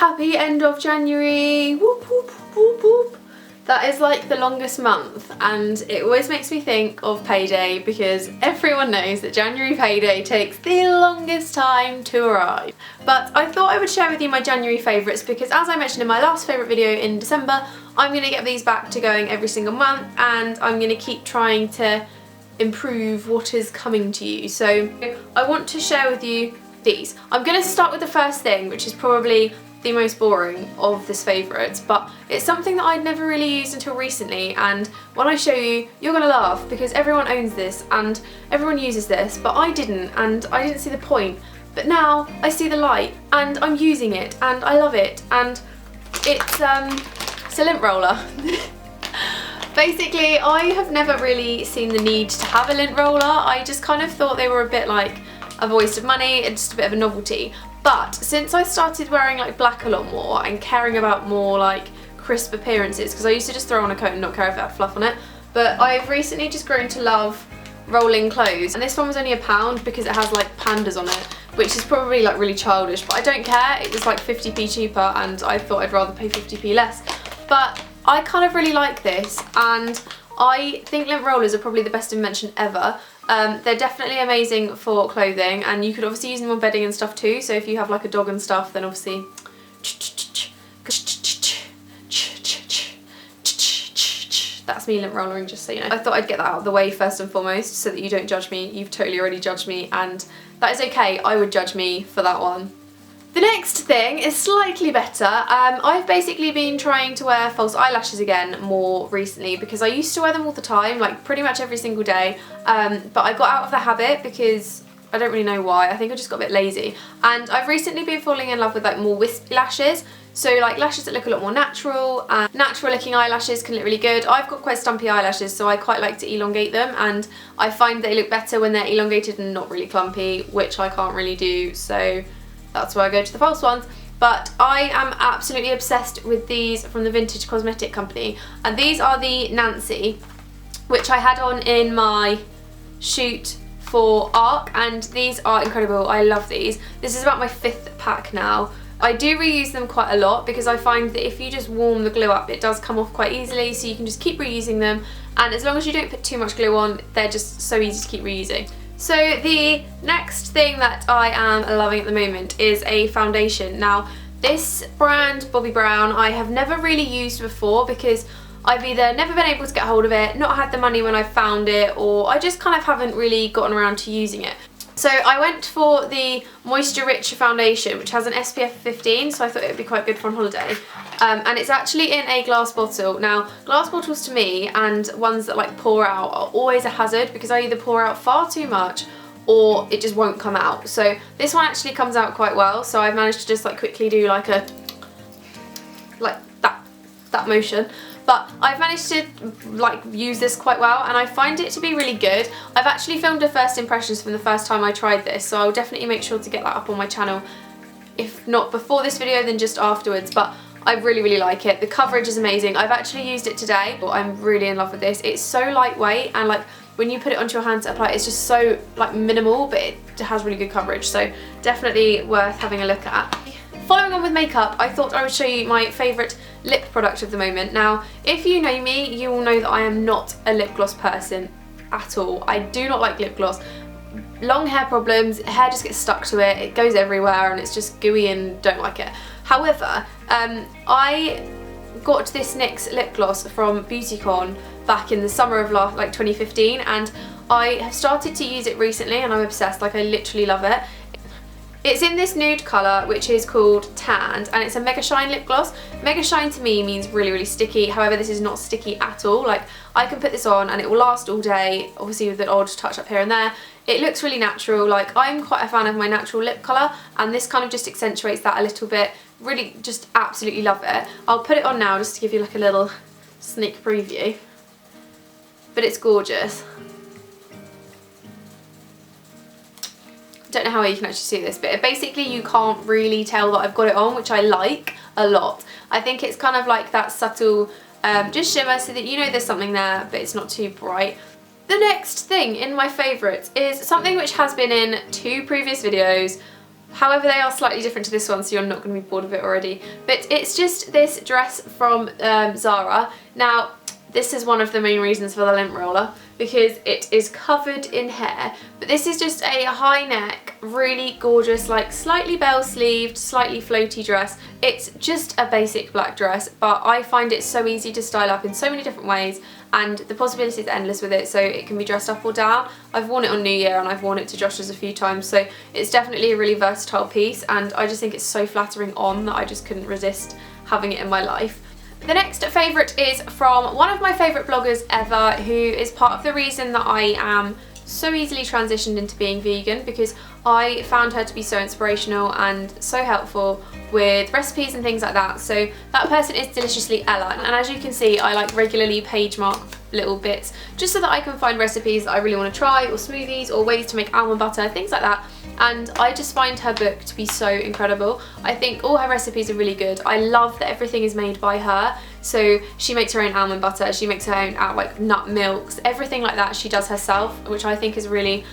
Happy end of January. Whoop, whoop, whoop, whoop. That is like the longest month, and it always makes me think of payday because everyone knows that January payday takes the longest time to arrive. But I thought I would share with you my January favourites because, as I mentioned in my last favourite video in December, I'm going to get these back to going every single month, and I'm going to keep trying to improve what is coming to you. So I want to share with you these. I'm going to start with the first thing, which is probably the most boring of this favourites, but it's something that I'd never really used until recently, and when I show you, you're gonna laugh because everyone owns this and everyone uses this, but I didn't, and I didn't see the point. But now I see the light and I'm using it and I love it, and it's a lint roller. Basically, I have never really seen the need to have a lint roller. I just kind of thought they were a bit like a waste of money and just a bit of a novelty. But since I started wearing like black a lot more and caring about more like crisp appearances, because I used to just throw on a coat and not care if it had fluff on it, but I've recently just grown to love rolling clothes, and this one was only £1 because it has like pandas on it, which is probably like really childish, but I don't care. It was like 50p cheaper and I thought I'd rather pay 50p less. But I kind of really like this, and I think lint rollers are probably the best invention ever. They're definitely amazing for clothing, and you could obviously use them on bedding and stuff too, so if you have like a dog and stuff, then obviously that's me lint rollering, just so you know. I thought I'd get that out of the way first and foremost so that you don't judge me. You've totally already judged me, and that is okay. I would judge me for that one. The next thing is slightly better. I've basically been trying to wear false eyelashes again more recently because I used to wear them all the time, like pretty much every single day, but I got out of the habit because I don't really know why. I think I just got a bit lazy, and I've recently been falling in love with like more wispy lashes, so like lashes that look a lot more natural, and natural looking eyelashes can look really good. I've got quite stumpy eyelashes, so I quite like to elongate them, and I find they look better when they're elongated and not really clumpy, which I can't really do, so that's why I go to the false ones. But I am absolutely obsessed with these from the Vintage Cosmetic Company, and these are the Nancy, which I had on in my shoot for ARC, and these are incredible. I love these. This is about my 5th pack now. I do reuse them quite a lot because I find that if you just warm the glue up, it does come off quite easily, so you can just keep reusing them, and as long as you don't put too much glue on, they're just so easy to keep reusing. So the next thing that I am loving at the moment is a foundation. Now this brand, Bobbi Brown, I have never really used before because I've either never been able to get hold of it, not had the money when I found it, or I just kind of haven't really gotten around to using it. So I went for the Moisture Rich foundation, which has an SPF 15, so I thought it would be quite good for on holiday. And it's actually in a glass bottle. Now, glass bottles to me and ones that like pour out are always a hazard because I either pour out far too much or it just won't come out. So this one actually comes out quite well, so I've managed to just like quickly do like a, like that motion. But I've managed to like use this quite well, and I find it to be really good. I've actually filmed a first impressions from the first time I tried this, so I'll definitely make sure to get that up on my channel, if not before this video then just afterwards. But I really, really like it. The coverage is amazing. I've actually used it today. I'm really in love with this. It's so lightweight, and like when you put it onto your hand to apply it, it's just so like minimal, but it has really good coverage, so definitely worth having a look at. Following on with makeup, I thought I would show you my favourite lip product of the moment. Now, if you know me, you will know that I am not a lip gloss person at all. I do not like lip gloss. Long hair problems, hair just gets stuck to it, it goes everywhere, and it's just gooey and don't like it. However, I got this NYX lip gloss from BeautyCon back in the summer of 2015, and I have started to use it recently and I'm obsessed. Like, I literally love it. It's in this nude colour, which is called Tanned, and it's a Mega Shine lip gloss. Mega Shine to me means really, really sticky. However, this is not sticky at all. Like, I can put this on and it will last all day, obviously with an odd touch up here and there. It looks really natural. Like, I'm quite a fan of my natural lip colour, and this kind of just accentuates that a little bit. Really just absolutely love it. I'll put it on now just to give you like a little sneak preview. But it's gorgeous. Don't know how you can actually see this, but basically you can't really tell that I've got it on, which I like a lot. I think it's kind of like that subtle just shimmer, so that you know there's something there, but it's not too bright. The next thing in my favourites is something which has been in 2 previous videos, However, they are slightly different to this one, so you're not going to be bored of it already. But it's just this dress from Zara. Now, this is one of the main reasons for the lint roller, because it is covered in hair. But this is just a high neck, really gorgeous, like slightly bell sleeved, slightly floaty dress. It's just a basic black dress, but I find it so easy to style up in so many different ways, and the possibilities are endless with it, so it can be dressed up or down. I've worn it on New Year and I've worn it to Josh's a few times, so it's definitely a really versatile piece, and I just think it's so flattering on that I just couldn't resist having it in my life. The next favourite is from one of my favourite bloggers ever, who is part of the reason that I am so easily transitioned into being vegan, because I found her to be so inspirational and so helpful with recipes and things like that. So that person is Deliciously Ella, and as you can see, I like regularly page mark little bits just so that I can find recipes that I really want to try, or smoothies, or ways to make almond butter, things like that. And I just find her book to be so incredible. I think all her recipes are really good. I love that everything is made by her. So she makes her own almond butter, she makes her own like nut milks, everything like that she does herself, which I think is really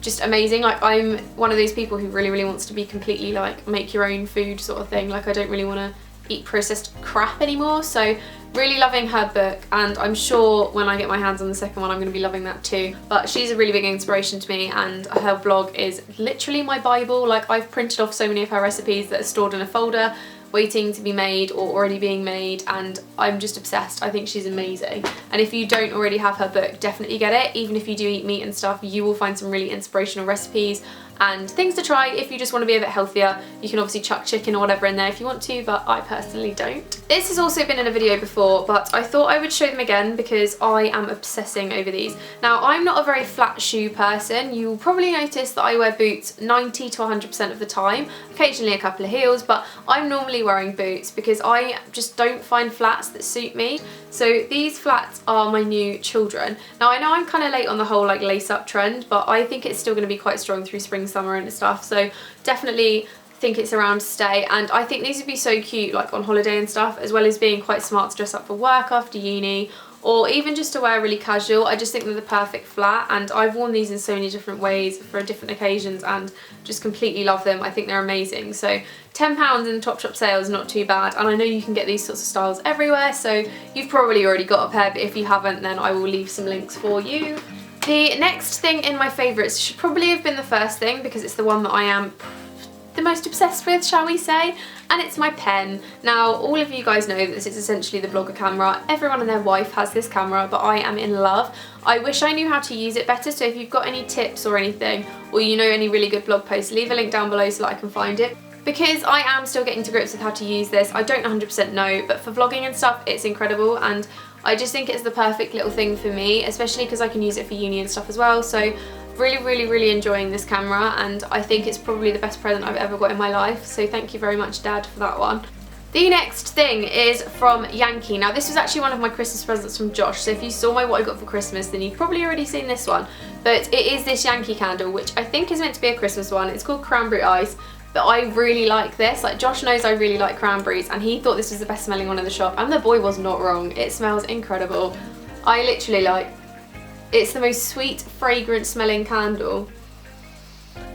just amazing. Like, I'm one of those people who really wants to be completely like make your own food sort of thing. Like, I don't really want to eat processed crap anymore, so really loving her book, and I'm sure when I get my hands on the second one I'm going to be loving that too. But she's a really big inspiration to me, and her blog is literally my bible. Like, I've printed off so many of her recipes that are stored in a folder waiting to be made or already being made, and I'm just obsessed. I think she's amazing, and if you don't already have her book, definitely get it. Even if you do eat meat and stuff, you will find some really inspirational recipes and things to try. If you just want to be a bit healthier, you can obviously chuck chicken or whatever in there if you want to, but I personally don't. This has also been in a video before, but I thought I would show them again because I am obsessing over these. Now, I'm not a very flat shoe person. You'll probably notice that I wear boots 90 to 100% of the time, occasionally a couple of heels, but I'm normally wearing boots because I just don't find flats that suit me. So these flats are my new children. Now, I know I'm kind of late on the whole like lace up trend, but I think it's still going to be quite strong through spring, summer and stuff, so definitely think it's around to stay. And I think these would be so cute like on holiday and stuff, as well as being quite smart to dress up for work after uni, or even just to wear really casual. I just think they're the perfect flat, and I've worn these in so many different ways for different occasions and just completely love them. I think they're amazing. So £10 in the Topshop sale is not too bad, and I know you can get these sorts of styles everywhere, so you've probably already got a pair, but if you haven't, then I will leave some links for you. The next thing in my favourites should probably have been the first thing, because it's the one that I am the most obsessed with, shall we say, and it's my pen. Now, all of you guys know that this is essentially the blogger camera. Everyone and their wife has this camera, but I am in love. I wish I knew how to use it better, so if you've got any tips or anything, or you know any really good blog posts, leave a link down below so that I can find it. Because I am still getting to grips with how to use this. I don't 100% know, but for vlogging and stuff, it's incredible, and I just think it's the perfect little thing for me, especially because I can use it for uni and stuff as well. So really enjoying this camera, and I think it's probably the best present I've ever got in my life. So thank you very much, Dad, for that one. The next thing is from Yankee. Now, this was actually one of my Christmas presents from Josh, so if you saw my what I got for Christmas, then you've probably already seen this one. But it is this Yankee candle, which I think is meant to be a Christmas one. It's called Cranberry Ice. But I really like this. Like, Josh knows I really like cranberries, and he thought this was the best smelling one in the shop, and the boy was not wrong. It smells incredible. I literally like, it's the most sweet, fragrant smelling candle.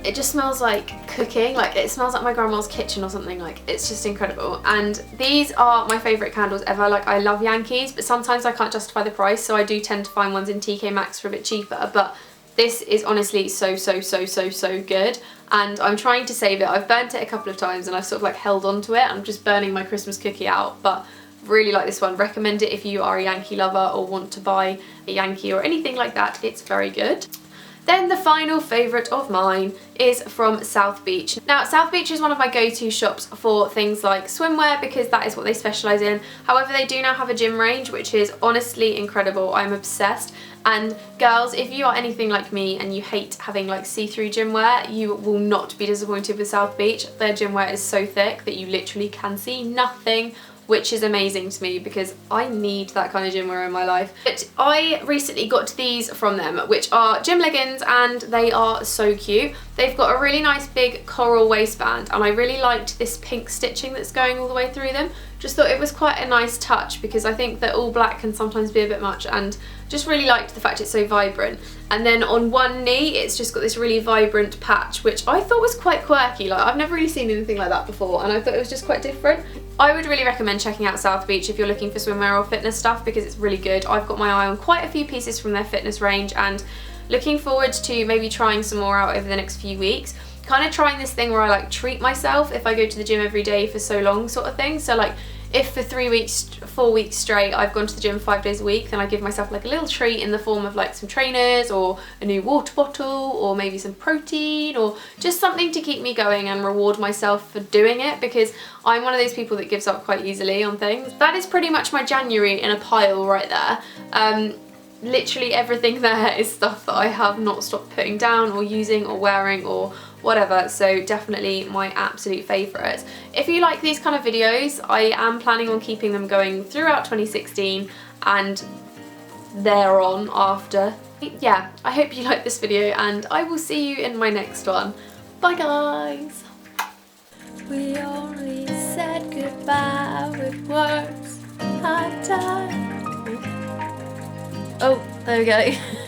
It just smells like cooking, like it smells like my grandma's kitchen or something. Like, it's just incredible. And these are my favourite candles ever. Like, I love Yankees, but sometimes I can't justify the price, so I do tend to find ones in TK Maxx for a bit cheaper, but this is honestly so good, and I'm trying to save it. I've burnt it a couple of times and I've sort of like held on to it. I'm just burning my Christmas cookie out, but really like this one. Recommend it if you are a Yankee lover or want to buy a Yankee or anything like that. It's very good. Then the final favourite of mine is from South Beach. Now, South Beach is one of my go-to shops for things like swimwear, because that is what they specialise in. However, they do now have a gym range, which is honestly incredible. I'm obsessed. And girls, if you are anything like me and you hate having like see-through gym wear, you will not be disappointed with South Beach. Their gym wear is so thick that you literally can see nothing, which is amazing to me because I need that kind of gym wear in my life. But I recently got these from them, which are gym leggings, and they are so cute. They've got a really nice big coral waistband, and I really liked this pink stitching that's going all the way through them. just thought it was quite a nice touch, because I think that all black can sometimes be a bit much, and just really liked the fact it's so vibrant. And then on one knee it's just got this really vibrant patch, which I thought was quite quirky. Like, I've never really seen anything like that before, and I thought it was just quite different. I would really recommend checking out South Beach if you're looking for swimwear or fitness stuff, because it's really good. I've got my eye on quite a few pieces from their fitness range, and looking forward to maybe trying some more out over the next few weeks. Kind of trying this thing where I like treat myself if I go to the gym every day for so long, sort of thing. So like, if for 3 weeks, 4 weeks straight I've gone to the gym 5 days a week, then I give myself like a little treat in the form of like some trainers or a new water bottle or maybe some protein, or just something to keep me going and reward myself for doing it, because I'm one of those people that gives up quite easily on things. That is pretty much my January in a pile right there. Literally everything there is stuff that I have not stopped putting down or using or wearing or whatever, so definitely my absolute favourite. If you like these kind of videos, I am planning on keeping them going throughout 2016 and thereon after. Yeah, I hope you liked this video, and I will see you in my next one. Bye guys! We only said goodbye with words. Oh, there we go.